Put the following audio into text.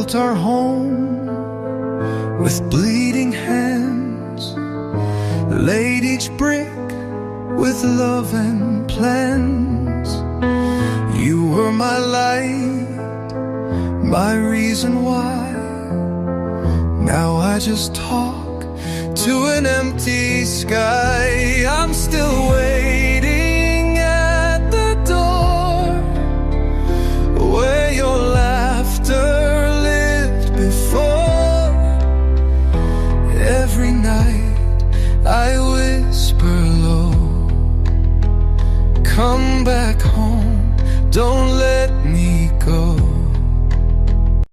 built our home with bleeding hands, laid each brick with love and plans. You were my light, my reason why. Now I just talk to an empty sky. I'm still waiting at the door where your laughter lived before. Every night I whisper low, come back home, don't